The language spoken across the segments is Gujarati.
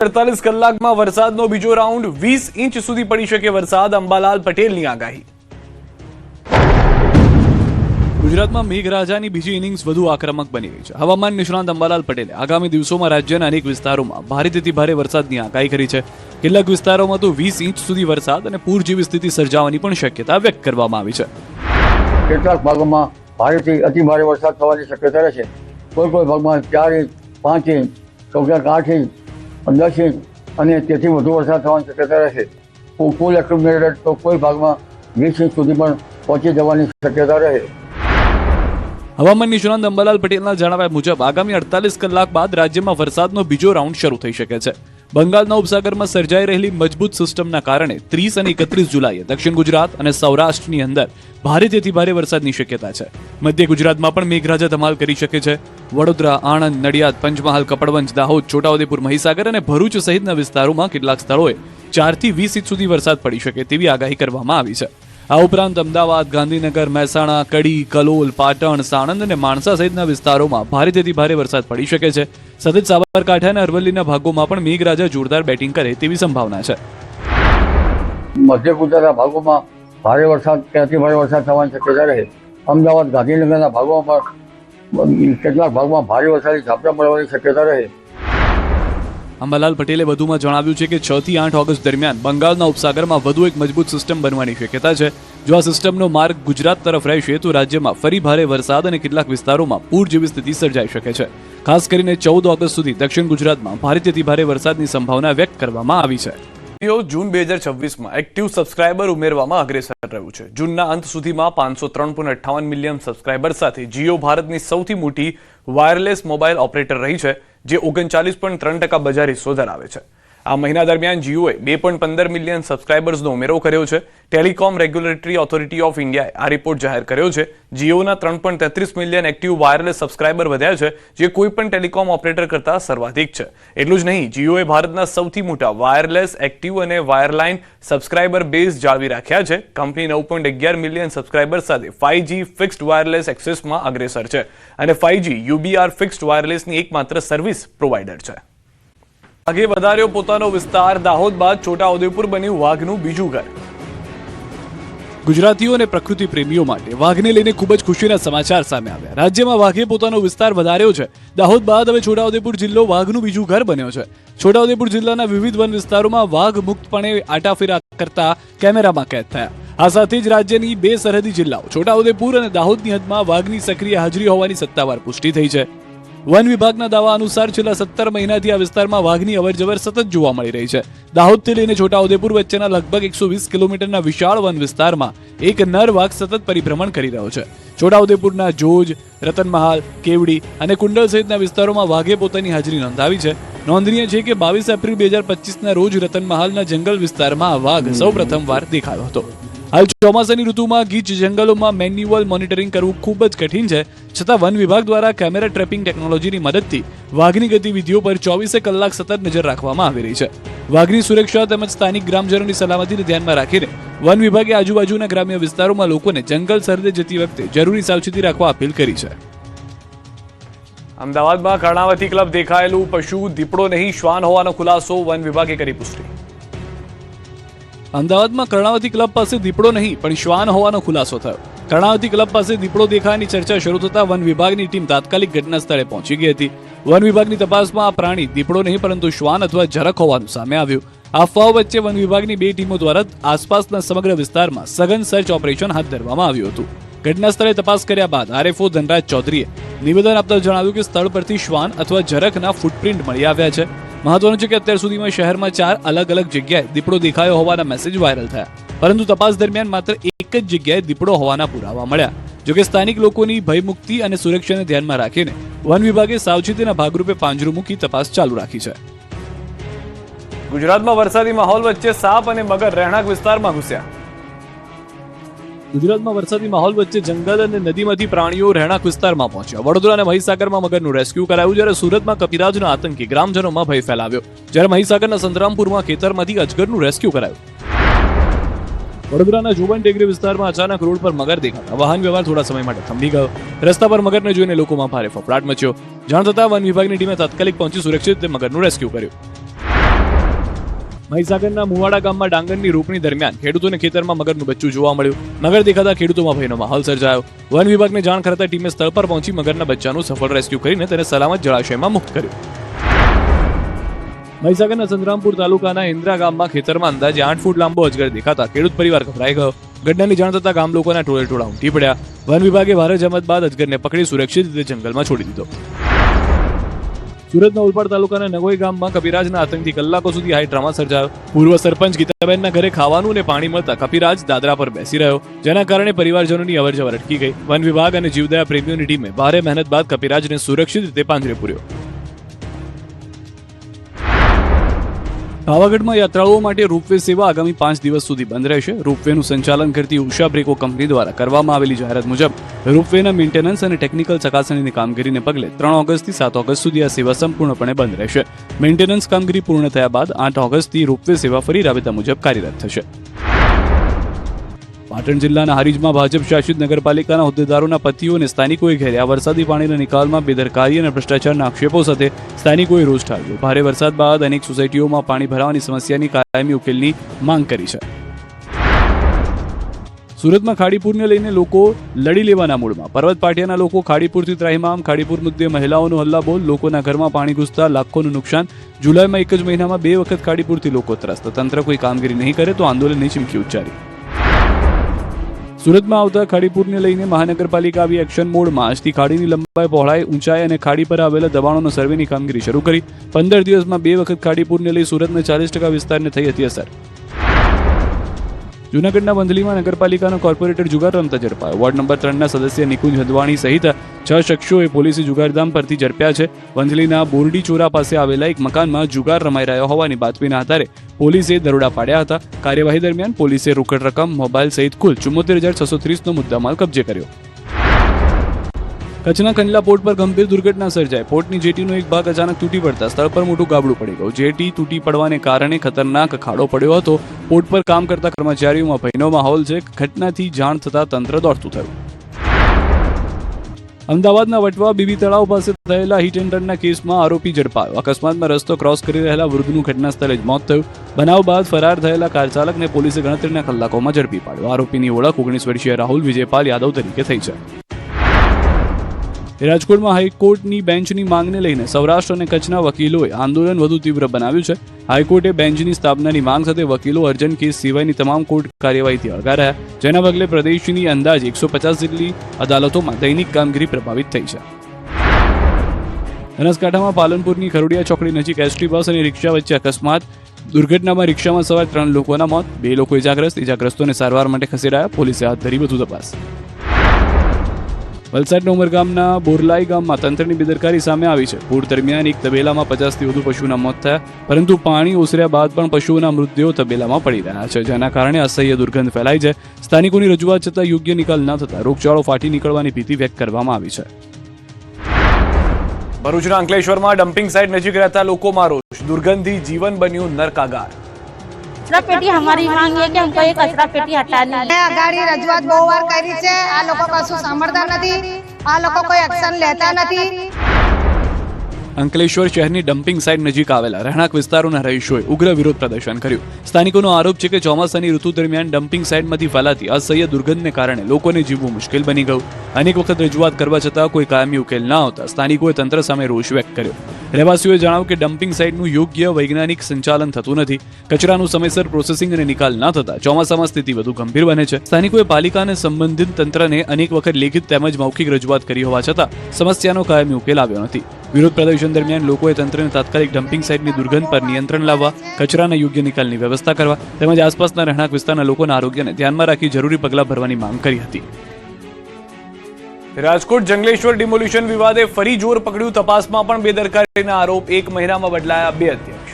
48 કલાકમાં વરસાદનો બીજો રાઉન્ડ 20 ઇંચ સુધી પડી શકે વરસાદ, અંબાલાલ પટેલની આગાહી। ગુજરાતમાં મેઘરાજાની બીજી ઇનિંગ્સ વધુ આક્રમક બની રહી છે। હવામાન નિષ્ણાંત અંબાલાલ પટેલે આગામી દિવસોમાં રાજ્યના અનેક વિસ્તારોમાં ભારેથી ભારે વરસાદની આગાહી કરી છે। કેટલાક વિસ્તારોમાં તો 20 ઇંચ સુધી વરસાદ અને પૂર જેવી સ્થિતિ સર્જાવાની પણ શક્યતા વ્યક્ત કરવામાં આવી છે। કેટલાક ભાગોમાં ભારેથી અતિ ભારે વરસાદ થવાની શક્યતા રહેશે। કોઈ ભાગમાં 4 ઇંચ 5 ઇંચ તો ક્યાંક 8 ઇંચ 10 ઇંચ અને તેથી વધુ વરસાદ થવાની શક્યતા રહેશે। કુલ એક્યુમ્યુલેટેડ તો કોઈ ભાગમાં 20 ઇંચ સુધી પણ પહોંચી જવાની શક્યતા રહે। હવામાન નિષ્ણાંત અંબાલાલ પટેલના જણાવ્યા મુજબ આગામી 48 કલાક બાદ રાજ્યમાં વરસાદનો બીજો રાઉન્ડ શરૂ થઈ શકે છે। બંગાળના ઉપસાગરમાં સર્જાઈ રહેલી મજબૂત સિસ્ટમના કારણે 30 અને 31 જુલાઈએ દક્ષિણ ગુજરાત અને સૌરાષ્ટ્રની અંદર ભારેથી ભારે વરસાદની શક્યતા છે। મધ્ય ગુજરાતમાં પણ મેઘરાજા ધમાલ કરી શકે છે। વડોદરા, આણંદ, નડિયાદ, પંચમહાલ, કપડવંજ, દાહોદ, છોટાઉદેપુર, મહીસાગર અને ભરૂચ સહિતના વિસ્તારોમાં કેટલાક સ્થળોએ 4 થી 20 ઇંચ સુધી વરસાદ પડી શકે તેવી આગાહી કરવામાં આવી છે। આ ઉપરાંત અમદાવાદ, ગાંધીનગર, મહેસાણા, કડી, કલોલ, પાટણ, સાણંદ અને માણસા સહિતના વિસ્તારોમાં ભારેથી ભારે વરસાદ પડી શકે છે। સતત સાબરકાંઠા અને અરવલ્લીના ભાગોમાં પણ મેઘરાજા જોરદાર બેટિંગ કરે તેવી સંભાવના છે। મધ્ય ગુજરાતના ભાગોમાં ભારે વરસાદ કે અતિ ભારે વરસાદ થવાની શક્યતા રહે। અમદાવાદ, ગાંધીનગરના ભાગોમાં પણ કેટલાક ભાગમાં ભારે વરસાદી ઝાપટા પડવાની શક્યતા રહે। અંબાલાલ પટેલે વધુમાં જણાવ્યું છે કે 6 થી 8 ઓગસ્ટ દરમિયાન બંગાળના ઉપસાગરમાં વધુ એક મજબૂત સિસ્ટમ બનવાની શક્યતા છે। જો આ સિસ્ટમનો માર્ગ ગુજરાત તરફ રહેશે તો રાજ્યમાં ફરી ભારે વરસાદ અને કેટલાક વિસ્તારોમાં પૂર જેવી સ્થિતિ સર્જાઈ શકે છે। ખાસ કરીને 14 ઓગસ્ટ સુધી દક્ષિણ ગુજરાતમાં ભારેથી ભારે વરસાદની સંભાવના વ્યક્ત કરવામાં આવી છે। જૂન 2026માં એક્ટિવ સબસ્ક્રાઇબર ઉમેરવામાં અગ્રેસર રહ્યું છે। જૂનના અંત સુધીમાં 503.58 મિલિયન સબસ્ક્રાઇબર સાથે જીઓ ભારતની સૌથી મોટી વાયરલેસ મોબાઈલ ઓપરેટર રહી છે, જે 39.3% બજાર હિસ્સો ધરાવે છે। આ મહિના દરમિયાન જીઓએ 2.15 મિલિયન સબસ્ક્રાઇબર્સનો ઉમેરો કર્યો છે। ટેલિકોમ રેગ્યુલેટરી ઓથોરિટી ઓફ ઇન્ડિયાએ આ રિપોર્ટ જાહેર કર્યો છે। જીઓના 3.33 મિલિયન એક્ટિવ વાયરલેસ સબસ્ક્રાઇબર વધ્યા છે, જે કોઈપણ ટેલિકોમ ઓપરેટર કરતાં સર્વાધિક છે। એટલું જ નહીં, જીઓએ ભારતના સૌથી મોટા વાયરલેસ, એક્ટિવ અને વાયરલાઇન સબસ્ક્રાઇબર બેઝ જાળવી રાખ્યા છે। કંપની 9.11 મિલિયન સબસ્ક્રાઇબર સાથે 5G ફિક્સ્ડ વાયરલેસ એક્સેસમાં અગ્રેસર છે અને 5G UBR ફિક્સ્ડ વાયરલેસની એકમાત્ર સર્વિસ પ્રોવાઇડર છે। વાઘે વધાર્યો પોતાનો વિસ્તાર, દાહોદ બાદ છોટાઉદેપુર બન્યું વાઘનું બીજું ઘર। ગુજરાતીઓ અને પ્રકૃતિ પ્રેમીઓ માટે વાઘને લઈને ખૂબ જ ખુશીના સમાચાર સામે આવ્યા। રાજ્યમાં વાઘે પોતાનો વિસ્તાર વધાર્યો છે। દાહોદ બાદ હવે છોટાઉદેપુર જિલ્લો વાઘનું બીજું ઘર બન્યો છે। છોટાઉદેપુર જિલ્લાના વિવિધ વન વિસ્તારોમાં વાઘ મુક્તપણે આટાફેરા કરતા કેમેરામાં કેદ થયા। આ સાથે જ રાજ્યની 2 સરહદી જિલ્લાઓ છોટાઉદેપુર અને દાહોદની હદમાં વાઘની સક્રિય હાજરી હોવાની સત્તાવાર પુષ્ટિ થઈ છે। વન વિભાગના દાવા અનુસાર છેલ્લા 17 મહિનાથી આ વિસ્તારમાં વાઘની અવરજવર સતત જોવા મળી રહી છે। દાહોદથી લઈને છોટાઉદેપુર વચ્ચેના લગભગ 120 કિલોમીટરના વિશાળ વન વિસ્તારમાં એક નર વાઘ સતત પરિભ્રમણ કરી રહ્યો છે। છોટાઉદેપુરના જોજ, રતનમહાલ, કેવડી અને કુંડલ સહિતના વિસ્તારોમાં વાઘે પોતાની હાજરી નોંધાવી છે। નોંધનીય છે કે 22 એપ્રિલ 2025ના રોજ રતનમહાલના જંગલ વિસ્તારમાં આ વાઘ સૌ પ્રથમવાર દેખાયો હતો। હાલ ચોમાસાની ઋતુમાં ગીચ જંગલોમાં મેન્યુઅલ મોનિટરિંગ કરવું ખૂબ જ કઠિન છે, છતાં વન વિભાગ દ્વારા કેમેરા ટ્રેપિંગ ટેકનોલોજીની મદદથી વાઘની ગતિવિધિઓ પર 24 કલાક સતત નજર રાખવામાં આવી રહી છે। વાઘની સુરક્ષા તેમજ સ્થાનિક ગ્રામજનોની સલામતીને ધ્યાનમાં રાખીને વન વિભાગે આજુબાજુના ગ્રામ્ય વિસ્તારોમાં લોકોને જંગલ સરહદે જતી વખતે જરૂરી સાવચેતી રાખવા અપીલ કરી છે। અમદાવાદમાં કર્ણાવતી ક્લબ દેખાયેલું પશુ દીપડો નહીં શ્વાન હોવાનો ખુલાસો, વન વિભાગે કરી પુષ્ટિ। અમદાવાદમાં કર્ણાવતી ક્લબ પાસે દીપડો નહીં પણ શ્વાન હોવાનો ખુલાસો થયો। કર્ણાવતી ક્લબ પાસે દીપડો દેખાવાની ચર્ચા શરૂ થતા વન વિભાગની ટીમ તાત્કાલિક ઘટના સ્થળે પહોંચી ગઈ હતી। વન વિભાગની તપાસમાં આ પ્રાણી દીપડો નહીં પરંતુ શ્વાન અથવા ઝરખ હોવાનું સામે આવ્યું। અફવાઓ વચ્ચે વન વિભાગની 2 ટીમો દ્વારા આસપાસના સમગ્ર વિસ્તારમાં સઘન સર્ચ ઓપરેશન હાથ ધરવામાં આવ્યું હતું। ઘટના સ્થળે તપાસ કર્યા બાદ આરએફઓ ધનરાજ ચૌધરીએ નિવેદન આપતા જણાવ્યું કે સ્થળ પરથી શ્વાન અથવા ઝરખના ફૂટપ્રિન્ટ મળી આવ્યા છે। મહત્વનું છે કે અત્યાર સુધીમાં શહેરમાં 4 અલગ અલગ જગ્યાએ દીપડો દેખાયો હોવાના મેસેજ વાયરલ થયા, પરંતુ તપાસ દરમિયાન માત્ર એક જ જગ્યાએ દીપડો હોવાના પુરાવા મળ્યા। જોકે સ્થાનિક લોકોની ભયમુક્તિ અને સુરક્ષાને ધ્યાનમાં રાખીને વન વિભાગે સાવચેતીના ભાગરૂપે પાંજરું મૂકી તપાસ ચાલુ રાખી છે। ગુજરાતમાં વરસાદી માહોલ વચ્ચે સાપ અને મગર રહેણાંક વિસ્તારમાં ઘૂસ્યા। ગુજરાતમાં વરસાદી માહોલ વચ્ચે જંગલ અને નદીમાંથી પ્રાણીઓ રહેણાંક વિસ્તારમાં પહોંચ્યા। વડોદરા અને મહીસાગરમાં મગરનું રેસ્ક્યુ કરાયું, જ્યારે સુરતમાં કપિરાજના આતંકી ગ્રામજનોમાં ભય ફેલાવ્યો, જ્યારે મહીસાગરના સંતરામપુરમાં ખેતરમાંથી અજગરનું રેસ્ક્યુ કરાયું। વડોદરાના જોબન ટેકરી વિસ્તારમાં અચાનક રોડ પર મગર દેખાતા વાહન વ્યવહાર થોડા સમય માટે થંભી ગયો। રસ્તા પર મગરને જોઈને લોકોમાં ભારે ફફડાટ મચ્યો। જાણ થતાં વન વિભાગની ટીમે તાત્કાલિક પહોંચી સુરક્ષિત રીતે મગરનું રેસ્ક્યુ કર્યું। મહીસાગરના મુવાડા ગામમાં ડાંગરની રોપણી દરમિયાન ખેડૂતોને ખેતરમાં મગરનું બચ્ચું જોવા મળ્યું. મગર દેખાતા ખેડૂતોમાં ભયનો માહોલ સર્જાયો. વન વિભાગને જાણ કરતા ટીમે સ્થળ પર પહોંચી મગરના બચ્ચાનું સફળ રેસ્ક્યુ કરીને તેને સલામત જળાશયમાં મુક્ત કર્યું. મહીસાગરના સંતરામપુર તાલુકાના ઇન્દ્રા ગામમાં ખેતરમાં અંદાજે 8 ફૂટ લાંબો અજગર દેખાતા ખેડૂત પરિવાર ગભરાઈ ગયો. ઘટનાની જાણ થતા ગામ લોકોના ટોળે ટોળા ઉમટી પડ્યા. વન વિભાગે ભારે જહેમત બાદ અજગરને પકડી સુરક્ષિત રીતે જંગલમાં છોડી દીધો. સુરતના ઉલપાડ તાલુકાના નગોઈ ગામમાં કપિરાજના આતંકથી કલાકો સુધી હાઈ ડ્રામા સર્જાયો. પૂર્વ સરપંચ ગીતાબેનના ઘરે ખાવાનું અને પાણી મળતા કપિરાજ દાદરા પર બેસી રહ્યો, જેના કારણે પરિવારજનોની અવરજવર અટકી ગઈ. વન વિભાગ અને જીવદયા પ્રેમીઓની ટીમે ભારે મહેનત બાદ કપિરાજને સુરક્ષિત રીતે પાંજરે પૂર્યો. પાવાગઢમાં યાત્રાળુઓ માટે રોપવે સેવા આગામી 5 દિવસ સુધી બંધ રહેશે. રોપવેનું સંચાલન કરતી ઉષા બ્રેકો કંપની દ્વારા કરવામાં આવેલી જાહેરાત મુજબ રોપવેના મેન્ટેનન્સ અને ટેકનિકલ ચકાસણીની કામગીરીને પગલે 3 ઓગસ્ટથી 7 ઓગસ્ટ સુધી આ સેવા સંપૂર્ણપણે બંધ રહેશે. મેન્ટેનન્સ કામગીરી પૂર્ણ થયા બાદ 8 ઓગસ્ટથી રોપવે સેવા ફરી રાબેતા મુજબ કાર્યરત થશે. પાટણ જિલ્લાના હારીજમાં ભાજપ શાસિત નગરપાલિકાના હોદ્દેદારોના પતિઓ અને સ્થાનિકોએ ઘેર્યા. વરસાદી પાણીના નિકાલમાં બેદરકારી અને ભ્રષ્ટાચારના આક્ષેપો સાથે સ્થાનિકોએ રોષ ઠાલવ્યો. ભારે વરસાદ બાદ અનેક સોસાયટીઓમાં પાણી ભરાવાની સમસ્યાની કાયમી ઉકેલની માંગ કરી છે. સુરતમાં ખાડીપુરને લઈને લોકો લડી લેવાના મૂડમાં. પર્વત પાટિયાના લોકો ખાડીપુરથી ત્રાહિમામ. ખાડીપુર મુદ્દે મહિલાઓનો હલ્લાબોલ. લોકોના ઘરમાં પાણી ઘૂસતા લાખોનું નુકસાન. જુલાઈમાં એક જ મહિનામાં 2 વખત ખાડીપુરથી લોકો ત્રસ્ત. તંત્ર કોઈ કામગીરી નહીં કરે તો આંદોલનની ચીમકી ઉચ્ચારી. સુરતમાં આવતા ખાડીપુરને લઈને મહાનગરપાલિકા આવી એક્શન મોડમાં. આજથી ખાડીની લંબાઈ, પહોળાઈ, ઊંચાઈ અને ખાડી પર આવેલા દબાણોનો સર્વેની કામગીરી શરૂ કરી. 15 દિવસમાં 2 વખત ખાડીપુરને લઈ સુરતના 40% વિસ્તારને થઈ હતી અસર. જૂનાગઢના વંથલીમાં નગરપાલિકાનો કોર્પોરેટર જુગાર રમતા ઝડપાયો. વોર્ડ નંબર 3ના સદસ્ય નિકુંજ હદવાણી સહિત 6 શખ્સોએ પોલીસે જુગારધામ પરથી ઝડપ્યા છે. વંથલીના બોરડી ચોરા પાસે આવેલા એક મકાનમાં જુગાર રમાઈ રહ્યો હોવાની બાતમીના આધારે પોલીસે દરોડા પાડ્યા હતા. કાર્યવાહી દરમિયાન પોલીસે રોકડ રકમ, મોબાઈલ સહિત કુલ 74,630નો મુદ્દામાલ કબજે કર્યો. કચ્છના કંડલા પોર્ટ પર ગંભીર દુર્ઘટના સર્જાઈ. પોર્ટની જેટીનો એક ભાગ અચાનક તૂટી પડતા સ્થળ પર મોટું ગાબડું પડી ગયું. જેટી તૂટી પડવાને કારણે ખતરનાક ખાડો પડ્યો હતો. પોર્ટ પર કામ કરતા કર્મચારીઓમાં ભયનો માહોલ છે. ઘટનાથી જાણ થતા તંત્ર દોડતું થયું. અમદાવાદના વટવા બીબી તળાવ પાસે થયેલા હિટ એન્ડ રનના કેસમાં આરોપી ઝડપાયો. અકસ્માતમાં રસ્તો ક્રોસ કરી રહેલા વૃદ્ધનું ઘટના સ્થળે જ મોત થયું. બનાવ બાદ ફરાર થયેલા કાર ચાલકને પોલીસે ગણતરીના કલાકોમાં ઝડપી પાડ્યો. આરોપીની ઓળખ 19 વર્ષીય રાહુલ વિજયપાલ યાદવ તરીકે થઈ છે. રાજકોટમાં હાઈકોર્ટની બેન્ચની માંગને લઈને સૌરાષ્ટ્ર અને કચ્છના વકીલોએ આંદોલન વધુ તીવ્ર બનાવ્યું છે. હાઈકોર્ટે બેન્ચની સ્થાપનાની માંગ સાથે વકીલો અર્જન્ટ કેસ સિવાયની તમામ કોર્ટ કાર્યવાહીથી અળગા રહ્યા, જેના પગલે પ્રદેશની અંદાજે 150 જેટલી અદાલતોમાં દૈનિક કામગીરી પ્રભાવિત થઈ છે. બનાસકાંઠામાં પાલનપુરની ખરોડિયા ચોકડી નજીક એસટી બસ અને રિક્ષા વચ્ચે અકસ્માત. દુર્ઘટનામાં રિક્ષામાં સવાર 3 લોકોના મોત, 2 લોકો ઇજાગ્રસ્તોને સારવાર માટે ખસેડાયા. પોલીસે હાથ ધરી વધુ તપાસ. વલસાડના ઉમરગામના બોરલાઈ ગામમાં તંત્રની બેદરકારી સામે આવી છે. પૂર દરમિયાન એક તબેલામાં 50થી વધુ પશુના મોત થયા, પરંતુ પાણી ઓસર્યા બાદ પણ પશુઓના મૃતદેહો તબેલામાં પડી રહ્યા છે, જેના કારણે અસહ્ય દુર્ગંધ ફેલાઈ છે. સ્થાનિકોની રજૂઆત છતાં યોગ્ય નિકાલ ન થતા રોગચાળો ફાટી નીકળવાની ભીતિ વ્યક્ત કરવામાં આવી છે. ભરૂચના અંકલેશ્વરમાં ડમ્પિંગ સાઇટ નજીક રહેતા લોકોમાં રોષ. દુર્ગંધથી જીવન બન્યું નરકાગાર. कचरा पेटी हमारी मांग है कि हमको ये कचरा पेटी हटानी है. आगाड़ी रजूआत बहु वार करी છે. આ લોકો કશું સાંભળતા નથી. આ લોકો કોઈ એક્શન લેતા નથી. અંકલેશ્વર શહેરની ડમ્પિંગ સાઇટ નજીક આવેલા રહેણાંક વિસ્તારોના રહીશોએ ઉગ્ર વિરોધ પ્રદર્શન કર્યું. સ્થાનિકોનો આરોપ છે કે ચોમાસાની ઋતુ દરમિયાન ડમ્પિંગ સાઇટમાંથી ફેલાતી અસહ્ય દુર્ગંધને કારણે લોકોને જીવવું મુશ્કેલ બની ગયું. અનેક વખત રજૂઆત કરવા છતાં કોઈ કાયમી ઉકેલ ન આવતા સ્થાનિકોએ તંત્ર સામે રોષ વ્યક્ત કર્યો. રહેવાસીઓએ જણાવ્યું કે ડમ્પિંગ સાઇટનું યોગ્ય વૈજ્ઞાનિક સંચાલન થતું નથી. કચરાનું સમયસર પ્રોસેસિંગ અને નિકાલ ન થતા ચોમાસામાં સ્થિતિ વધુ ગંભીર બને છે. સ્થાનિકોએ પાલિકા અને સંબંધિત તંત્રને અનેક વખત લેખિત તેમજ મૌખિક રજૂઆત કરી હોવા છતાં સમસ્યાનો કાયમી ઉકેલ આવ્યો નથી. વિરોધ પ્રદર્શન દરમિયાન લોકોએ તંત્રને તાત્કાલિક ડમ્પિંગ સાઇટની દુર્ગંધ પર નિયંત્રણ લાવવા, કચરાના યોગ્ય નિકાલની વ્યવસ્થા કરવા તેમજ આસપાસના રહેણાંક વિસ્તારના લોકોના આરોગ્યને ધ્યાનમાં રાખી જરૂરી પગલાં ભરવાની માંગ કરી હતી. રાજકોટ જંગલેશ્વર ડિમોલિશન વિવાદે ફરી જોર પકડ્યું. તપાસમાં પણ બેદરકારીના આરોપ. 1 મહિનામાં બદલાયા 2 અધ્યક્ષ.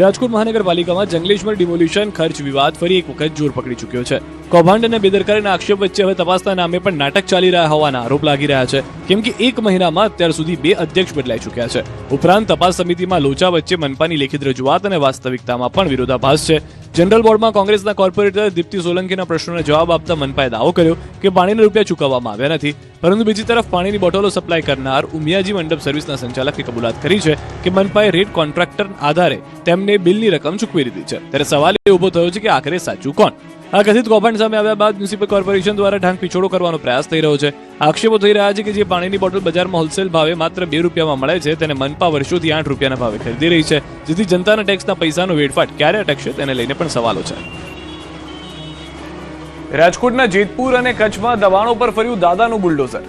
રાજકોટ મહાનગરપાલિકામાં જંગલેશ્વર ડિમોલિશન ખર્ચ વિવાદ ફરી એક વખત જોર પકડી ચૂક્યો છે. કૌભાંડ અને બેદરકારીના આક્ષેપ વચ્ચે હવે તપાસના નામે પણ નાટક ચાલી રહ્યા હોવાના આરોપ લાગી રહ્યા છે, કેમ કે 1 મહિનામાં અત્યાર સુધી 2 અધ્યક્ષ બદલાઈ ચૂક્યા છે. ઉપરાંત તપાસ સમિતિમાં લોચા વચ્ચે મનપાની લેખિત રજૂઆત અને વાસ્તવિકતામાં પણ વિરોધાભાસ છે. જનરલ બોર્ડમાં કોંગ્રેસના કોર્પોરેટર દીપ્તિ સોલંકીના પ્રશ્નોનો જવાબ આપતા મનપાએ દાવો કર્યો કે પાણીના રૂપિયા ચૂકવવામાં આવ્યા નથી, પરંતુ બીજી તરફ પાણીની બોટલો સપ્લાય કરનાર ઉમિયાજી મંડપ સર્વિસના સંચાલકે કબૂલાત કરી છે કે મનપાએ રેટ કોન્ટ્રાક્ટર આધારે તેમને બિલની રકમ ચૂકવી દીધી છે. ત્યારે સવાલ એ ઉભો થયો છે કે આખરે સાચું કોણ? આ કથિત કૌભાંડ સામે આવ્યા બાદ મ્યુનિસિપલ કોર્પોરેશન દ્વારા ઢાંક પીછોડો કરવાનો પ્રયાસ થઈ રહ્યો છે. આક્ષેપો થઈ રહ્યા છે કે જે પાણીની બોટલ બજારમાં હોલસેલ ભાવે માત્ર 2 રૂપિયામાં મળે છે, તેને મનપા વર્ષોથી 8 રૂપિયાના ભાવે ખરીદી રહી છે, જેથી જનતાના ટેક્સના પૈસાનો વેડફાટ ક્યારે અટકશે તેને લઈને પણ સવાલો છે. રાજકોટના જેતપુર અને કચ્છમાં દબાણો પર ફર્યું દાદાનું બુલડોઝર.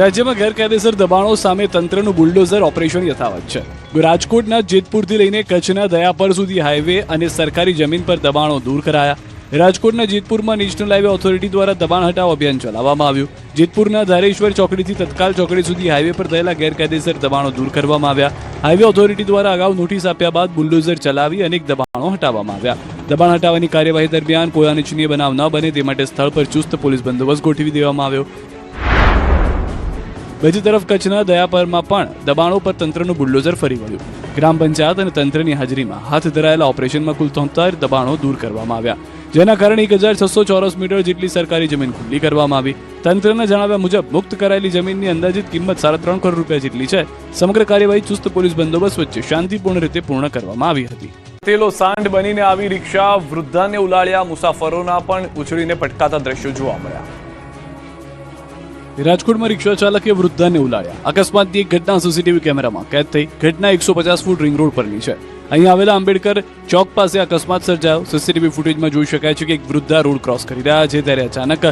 રાજ્યમાં ગેરકાયદેસર દબાણો સામે તંત્રનું બુલડોઝર ઓપરેશન યથાવત છે. રાજકોટના જેતપુરથી લઈને કચ્છના દયાપર સુધી હાઈવે અને સરકારી જમીન પર દબાણો દૂર કરાયા. રાજકોટના જેતપુરમાં નેશનલ હાઈવે ઓથોરિટી દ્વારા દબાણ હટાવ અભિયાન ચલાવવામાં આવ્યું. જેતપુરના ધારેશ્વર ચોકડીથી તત્કાલ ચોકડી સુધી હાઈવે પર થયેલા ગેરકાયદેસર દબાણો દૂર કરવામાં આવ્યા. હાઈવે ઓથોરિટી દ્વારા અગાઉ નોટિસ આપ્યા બાદ બુલડોઝર ચલાવી અનેક દબાણો હટાવવામાં આવ્યા. દબાણ હટાવવાની કાર્યવાહી દરમિયાન કોઈ અનિચ્છનીય બનાવ ન બને તે માટે સ્થળ પર ચુસ્ત પોલીસ બંદોબસ્ત ગોઠવી દેવામાં આવ્યો. બીજી તરફ કચ્છના દયાપરમાં પણ દબાણો પર તંત્રનું બુલડોઝર ફરી વળ્યું. ગ્રામ પંચાયત અને તંત્રની હાજરીમાં હાથ ધરાયેલા ઓપરેશનમાં કુલ 73 દબાણો દૂર કરવામાં આવ્યા, જેના કારણે 1600 ચોરસ મીટર જેટલી સરકારી જમીન ખુલ્લી કરવામાં આવી. તંત્રના જણાવ્યા મુજબ મુક્ત કરાયેલી જમીનની અંદાજિત કિંમત 3.5 કરોડ રૂપિયા જેટલી છે. સમગ્ર કાર્યવાહી ચુસ્ત પોલીસ બંદોબસ્ત વચ્ચે શાંતિપૂર્ણ રીતે પૂર્ણ કરવામાં આવી હતી. તેલો સાંડ બનીને આવી રિક્ષા વૃદ્ધાને ઉલાળ્યા, મુસાફરોના પણ ઉછળીને પટકાતા દ્રશ્યો જોવા મળ્યા. રાજકોટમાં રિક્ષા ચાલકે વૃદ્ધાને ઉલાળ્યા. અકસ્માતની એક ઘટના સીસીટીવી કેમેરામાં કેદ થઈ. ઘટના 150 ફૂટ રિંગ રોડ પરની છે. અહીં આવેલા આંબેડકર ચોક પાસે અકસ્માત સર્જાયો. સીસીટીવી ફૂટેજમાં જોઈ શકાય છે કે એક વૃદ્ધા રોડ ક્રોસ કરી રહ્યા છે, ત્યારે અચાનક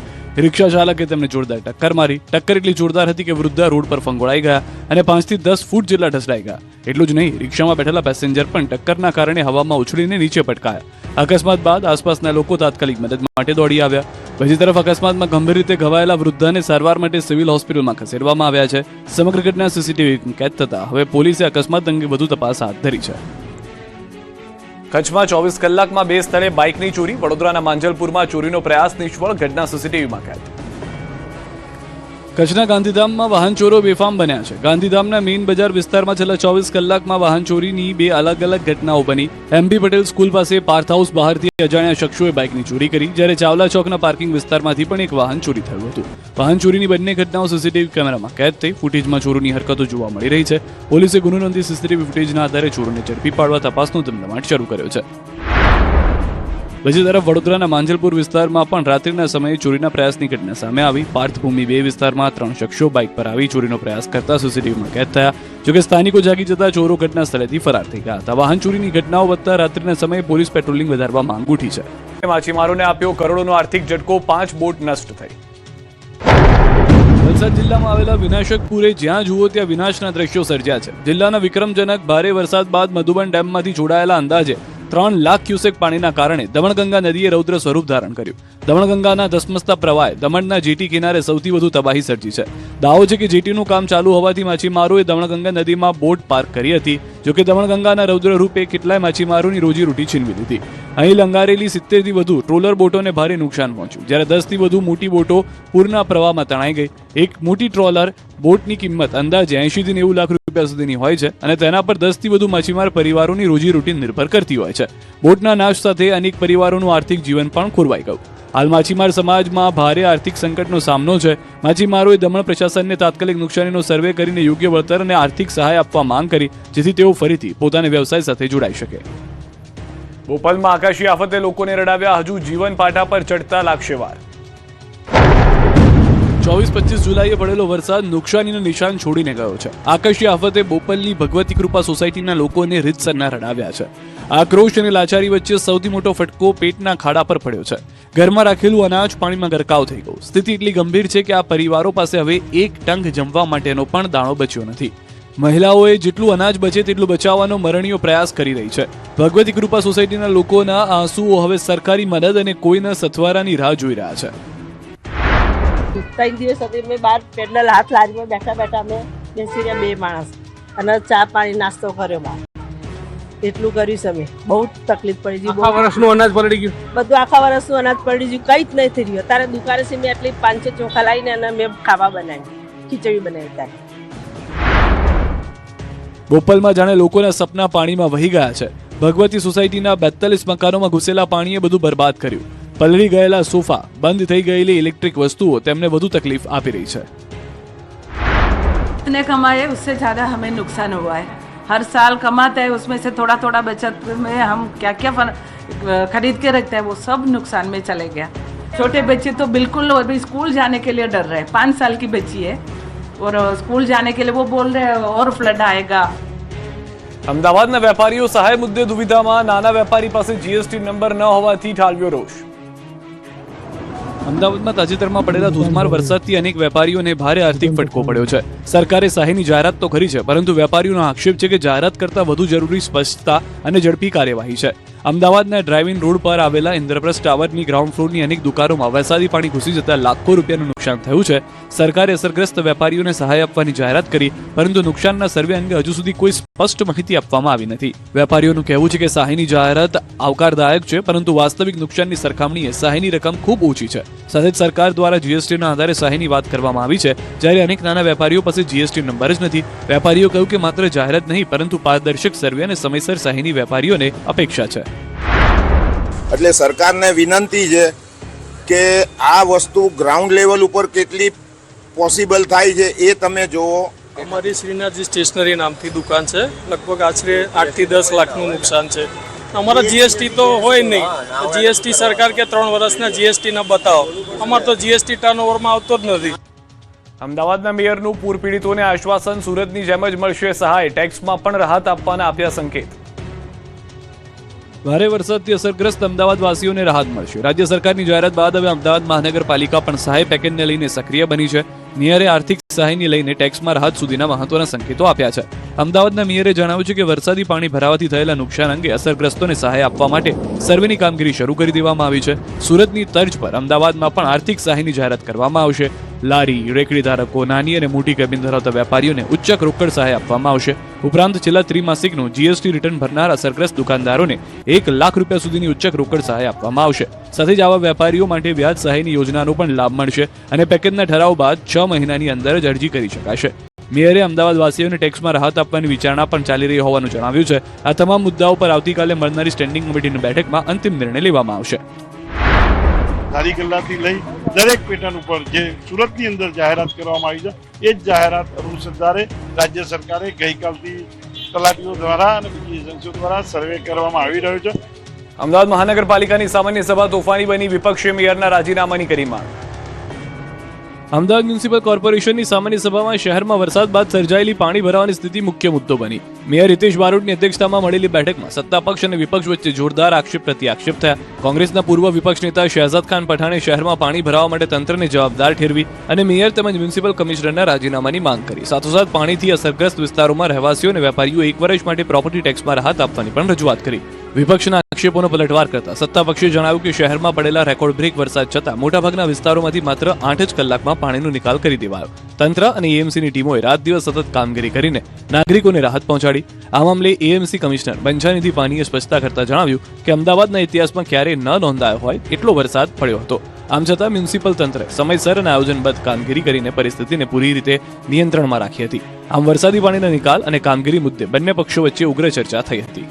રિક્ષા ચાલકે તેમને જોરદાર ટક્કર મારી. ટક્કર એટલી જોરદાર હતી કે વૃદ્ધા રોડ પર ફંગોળાઈ ગયા અને 5 થી 10 ફૂટ જેટલા ઢસડાઈ ગયા. એટલું જ નહીં, રિક્ષામાં બેઠેલા પેસેન્જર પણ ટક્કરના કારણે હવામાં ઉછળીને નીચે પટકાયા. અકસ્માત બાદ આસપાસના લોકો તાત્કાલિક મદદ માટે દોડી આવ્યા. બીજી તરફ અકસ્માતમાં ગંભીર રીતે ઘવાયેલા વૃદ્ધાને સારવાર માટે સિવિલ હોસ્પિટલમાં ખસેડવામાં આવ્યા છે. સમગ્ર ઘટના સીસીટીવી કેદ થતા હવે પોલીસે અકસ્માત અંગે વધુ તપાસ હાથ ધરી છે. કચ્છમાં 24 કલાકમાં 2 સ્થળે બાઇકની ચોરી. વડોદરાના માંજલપુરમાં ચોરીનો પ્રયાસ નિષ્ફળ. ઘટના સીસીટીવીમાં કેદ. કચ્છના ગાંધીધામમાં વાહન ચોરો બેફામ બન્યા છે. ગાંધીધામના મેઇન બજાર વિસ્તારમાં છેલ્લા 24 કલાકમાં વાહન ચોરીની 2 અલગ અલગ ઘટનાઓ બની. એમબી પટેલ સ્કૂલ પાસે પાર્થ હાઉસ બહારથી અજાણ્યા શખ્સોએ બાઇકની ચોરી કરી, જ્યારે ચાવલા ચોકના પાર્કિંગ વિસ્તારમાંથી પણ એક વાહન ચોરી થયું હતું. વાહન ચોરીની બંને ઘટનાઓ સીસીટીવી કેમેરામાં કેદ થઈ. ફૂટેજમાં ચોરોની હરકતો જોવા મળી રહી છે. પોલીસે ગુનો નોંધી સીસીટીવી ફૂટેજના આધારે ચોરોને ઝડપી પાડવા તપાસનો ધમધમાટ શરૂ કર્યો છે. બીજી તરફ વડોદરાના માંજલપુર વિસ્તારમાં પણ રાત્રિના સમયે ચોરીના પ્રયાસની ઘટના સામે આવી. પાર્થભૂમિ 2 વિસ્તારમાં 3 શખ્સો બાઇક પર આવી ચોરીનો પ્રયાસ કરતા સીસીટીવીમાં કેદ થયા. જોકે સ્થાનિકો જાગી જતા ચોરો ઘટના સ્થળેથી ફરાર થઈ ગયા હતા. વાહન ચોરીની ઘટનાઓ વધતા રાત્રિના સમયે પોલીસ પેટ્રોલિંગ વધારવા માંગ ઉઠી છે. માછીમારોને આપ્યો કરોડોનો આર્થિક ઝટકો, 5 બોટ નષ્ટ થઈ. વલસાડ જિલ્લામાં આવેલા વિનાશકપુરે જ્યાં જુઓ ત્યાં વિનાશના દ્રશ્યો સર્જ્યા છે. જિલ્લાના વિક્રમજનક ભારે વરસાદ બાદ મધુબન ડેમમાંથી છોડાયેલા અંદાજે 3 લાખ ક્યુસેક પાણીના કારણે દમણગંગા નદીએ રૌદ્ર સ્વરૂપ ધારણ કર્યું. દમણગંગાના ધસમસતા પ્રવાહે દમણના જેટી કિનારે સૌથી વધુ તબાહી સર્જી છે. દાવો છે કે જેટીનું કામ ચાલુ હોવાથી માછીમારોએ દમણગંગા નદીમાં બોટ પાર્ક કરી હતી. જોકે દમણગંગાના રૌદ્ર રૂપે કેટલાય માછીમારોની રોજીરોટી છીનવી લીધી. અહીં લંગારેલી 70 થી વધુ ટ્રોલર બોટોને ભારે નુકસાન પહોંચ્યું, જ્યારે 10 થી વધુ મોટી બોટો પૂરના પ્રવાહમાં તણાઈ ગઈ. એક મોટી ટ્રોલર બોટની કિંમત અંદાજે 80 થી 90 લાખ રૂપિયા સુધીની હોય છે અને તેના પર 10 થી વધુ માછીમાર પરિવારોની રોજીરોટી નિર્ભર કરતી હોય છે. બોટના નાશ સાથે અનેક પરિવારોનું આર્થિક જીવન પણ ખોરવાઈ ગયું. હાલ માછીમાર સમાજમાં ભારે આર્થિક સંકટનો સામનો છે. માછીમારોએ દમણ પ્રશાસનને તાત્કાલિક નુકસાનીનો સર્વે કરીને યોગ્ય વળતર અને આર્થિક સહાય આપવા માંગ કરી, જેથી તેઓ ફરીથી પોતાના વ્યવસાય સાથે જોડાઈ શકે. બોપલમાં આકાશી આફતે લોકોને રડાવ્યા. હજુ જીવન પાટા પર ચડતા લાગશે વાર. 24-25 જુલાઈએ પડેલો વરસાદ નુકસાનીનું નિશાન છોડીને ગયો છે. આકાશી આફતે બોપલની ભગવતી કૃપા સોસાયટીના લોકોને રીતસરના રડાવ્યા છે. આક્રોશ અને લાચારી વચ્ચે સૌથી મોટો ફટકો પેટના ખાડા પર પડ્યો છે. ઘરમાં રાખેલું અનાજ પાણીમાં ગરકાવ થઈ ગયું. સ્થિતિ એટલી ગંભીર છે કે આ પરિવારો પાસે હવે એક ટંક જમવા માટેનો પણ દાણો બચ્યો નથી. મહિલાઓએ જેટલું અનાજ બચે તેટલું બચાવવાનો મરણીયો પ્રયાસ કરી રહી છે. ભગવતી કૃપા સોસાયટીના લોકોના આંસુઓ હવે સરકારી મદદ અને કોઈના સથવારાની રાહ જોઈ રહ્યા છે. 3 દિવસ સુધી મેં બહાર પેડલ હાથ લારીમાં બેઠા અમે બેસી રહ્યા 2 માણસ અને ચા પાણી નાસ્તો કર્યો બહાર. એટલું કર્યું છે અમે. બહુ તકલીફ પડી ગઈ. આખા વર્ષનું અનાજ પલળી ગયું. બધું આખા વર્ષનું અનાજ પડી ગયું. કંઈ જ નહીં થઈ રહ્યું. અત્યારે દુકાને છે મેં એટલી 5-6 ચોખા લાવીને અને મેં ખાવા બનાવી, ખીચડી બનાવી. ત્યારે બોપલમાં જાણે લોકોના સપના પાણીમાં વહી ગયા છે. ભગવતી સોસાયટીના 42 મકાનોમાં ઘૂસેલા પાણીએ બધું બરબાદ કર્યું. પલળી ગયેલા સોફા, બંધ થઈ ગયેલી ઇલેક્ટ્રિક વસ્તુઓ તેમને વધુ તકલીફ આપી રહી છે. जितने कमाए उससे ज़्यादा हमें नुकसान हुआ है. हर साल कमाते हैं उसमें से थोड़ा थोड़ा बचत में हम क्या क्या खरीद के रखते हैं वो सब नुकसान में चले गया. छोटे बच्चे तो बिल्कुल अभी स्कूल जाने के लिए डर रहे हैं. 5 साल की बच्ची है और स्कूल जाने के लिए वो बोल रहे हैं और फ्लड आएगा. અમદાવાદના વેપારીઓ સહાય મુદ્દે દુવિધામાં. નાના વેપારી પાસે જીએસટી નંબર ન હોવાથી ઠાલવ્યો રોષ. અમદાવાદમાં તાજેતરમાં પડેલા ધોધમાર વરસાદથી અનેક વેપારીઓને ભારે આર્થિક ફટકો પડ્યો છે. સરકારે સહાયની જાહેરાત તો કરી છે, પરંતુ વેપારીઓનો આક્ષેપ છે કે જાહેરાત કરતાં વધુ જરૂરી સ્પષ્ટતા અને ઝડપી કાર્યવાહી છે. અમદાવાદના ડ્રાઇવિંગ રોડ પર આવેલા ઇન્દ્રપ્રસ્થ ટાવરની ગ્રાઉન્ડ ફ્લોરની અનેક દુકાનોમાં વરસાદી પાણી ઘૂસી જતા લાખો રૂપિયાનું નુકસાન થયું છે. સરકારે અસરગ્રસ્ત વેપારીઓને સહાય આપવાની જાહેરાત કરી, પરંતુ નુકસાનના સર્વે અંગે હજુ સુધી કોઈ સ્પષ્ટ માહિતી આપવામાં આવી નથી. વેપારીઓનું કહેવું છે કે સહાયની જાહેરાત આવકારદાયક છે, પરંતુ વાસ્તવિક નુકસાનની સરખામણીએ સહાયની રકમ ખૂબ ઓછી છે. સાથે જ સરકાર દ્વારા જીએસટીના આધારે સહાયની વાત કરવામાં આવી છે, જ્યારે અનેક નાના વેપારીઓ પાસે જીએસટી નંબર જ નથી. વેપારીઓ કહ્યું કે માત્ર જાહેરાત નહીં, પરંતુ પારદર્શક સર્વે અને સમયસર સહાયની વેપારીઓને અપેક્ષા છે. એટલે સરકારને વિનંતી છે કે આ વસ્તુ ગ્રાઉન્ડ લેવલ ઉપર કેટલી પોસિબલ થાય છે એ તમે જુઓ. અમારી શ્રીનાથજી સ્ટેશનરી નામથી દુકાન છે. લગભગ આશરે 8 થી 10 લાખનું નુકસાન છે. અમારા જીએસટી તો હોય નહીં. જીએસટી સરકાર કે 3 વર્ષના જીએસટી ના બતાવો. અમારે તો જીએસટી ટર્નઓવરમાં આવતો જ નથી. અમદાવાદના મેયરનું પૂર પીડિતોને આશ્વાસન. સુરતની જેમ જ મળશે સહાય. ટેક્સમાં પણ રાહત આપવાના આપ્યા સંકેત. ભારે વરસાદથી અસરગ્રસ્ત અમદાવાદવાસીઓને રાહત મળશે. રાજ્ય સરકારની જાહેરાત બાદ હવે અમદાવાદ મહાનગરપાલિકા પણ સહાય પેકેજને લઈને સક્રિય બની છે. મેયરે આર્થિક સહાયને લઈને ટેક્સમાં રાહત સુધીના મહત્વના સંકેતો આપ્યા છે. અમદાવાદના મેયરે જણાવ્યું છે કે વરસાદી પાણી ભરાવાથી થયેલા નુકસાન અંગે અસરગ્રસ્તોને સહાય આપવા માટે સર્વેની કામગીરી શરૂ કરી દેવામાં આવી છે. સુરતની તર્જ પર અમદાવાદમાં પણ આર્થિક સહાયની જાહેરાત કરવામાં આવશે. લારી, રેકડી ધારકો, નાની અને મોટી કેબિન ધરાવતા વેપારીઓને ઉચ્ચક રોકડ સહાય આપવામાં આવશે. ઉપરાંત છેલ્લા ત્રિમાસિકનું જીએસટી રિટર્ન ભરનાર અસરગ્રસ્ત દુકાનદારોને 1 લાખ રૂપિયા સુધીની ઉચ્ચક રોકડ સહાય આપવામાં આવશે. સાથે જ આવા વેપારીઓ માટે વ્યાજ સહાયની યોજનાનો પણ લાભ મળશે અને પેકેજના ઠરાવ બાદ 6 મહિનાની અંદર જ અરજી કરી શકાશે. મેયરે અમદાવાદવાસીઓને ટેક્સમાં રાહત આપવાની વિચારણા પણ ચાલી રહી હોવાનું જણાવ્યું છે. આ તમામ મુદ્દાઓ પર આવતીકાલે મળનારી સ્ટેન્ડિંગ કમિટીની બેઠકમાં અંતિમ નિર્ણય લેવામાં આવશે. ધારી ગલ્લાથી લઈ દરેક પેટર્ન ઉપર જે સુરતની અંદર જાહેરાત કરવામાં આવી છે એ જ જાહેરાત અનુસંધાને રાજ્ય સરકારે ગઈકાલથી તલાટીઓ દ્વારા અને બીજી એજન્સીઓ દ્વારા સર્વે કરવામાં આવી રહ્યો છે. અમદાવાદ મહાનગરપાલિકાની સામાન્ય સભા તોફાની બની. વિપક્ષે મેયરના રાજીનામાની કરી માંગ. અમદાવાદ મ્યુનિસિપલ કોર્પોરેશનની સામાન્ય સભામાં શહેરમાં વરસાદ બાદ સર્જાયેલી પાણી ભરાવાની સ્થિતિ મુખ્ય મુદ્દો બની. મેયર હિતેશ બારોટની અધ્યક્ષતામાં મળેલી બેઠકમાં સત્તાપક્ષ અને વિપક્ષ વચ્ચે જોરદાર આક્ષેપ પ્રત્યાક્ષેપ થયા. કોંગ્રેસના પૂર્વ વિપક્ષ નેતા શહેજાદ ખાન પઠાણે શહેરમાં પાણી ભરાવા માટે તંત્રને જવાબદાર ઠેરવી અને મેયર તેમજ મ્યુનિસિપલ કમિશનરના રાજીનામાની માંગ કરી. સાથોસાથ પાણીથી અસરગ્રસ્ત વિસ્તારોમાં રહેવાસીઓ અને વેપારીઓ 1 વર્ષ માટે પ્રોપર્ટી ટેક્સમાં રાહત આપવાની પણ રજૂઆત કરી. વિપક્ષના આક્ષેપોનો પલટવાર કરતા સત્તાપક્ષે જણાવ્યું કે શહેરમાં પડેલા રેકોર્ડ બ્રેક વરસાદ છતાં મોટાભાગના વિસ્તારોમાંથી માત્ર 8 જ કલાકમાં પાણીનો નિકાલ કરી દેવાયો. તંત્ર અને એએમસીની ટીમોએ રાત દિવસ સતત કામગીરી કરીને નાગરિકોને રાહત પહોંચાડી. આ મામલે એએમસી કમિશનર બંછાનિધિ પાનીએ સ્પષ્ટતા કરતા જણાવ્યું કે અમદાવાદના ઇતિહાસમાં ક્યારેય ન નોંધાયો હોય એટલો વરસાદ પડ્યો હતો. આમ છતાં મ્યુનિસિપલ તંત્રે સમયસર અને આયોજનબદ્ધ કામગીરી કરીને પરિસ્થિતિને પૂરી રીતે નિયંત્રણમાં રાખી હતી. આમ વરસાદી પાણીના નિકાલ અને કામગીરી મુદ્દે બંને પક્ષો વચ્ચે ઉગ્ર ચર્ચા થઈ હતી.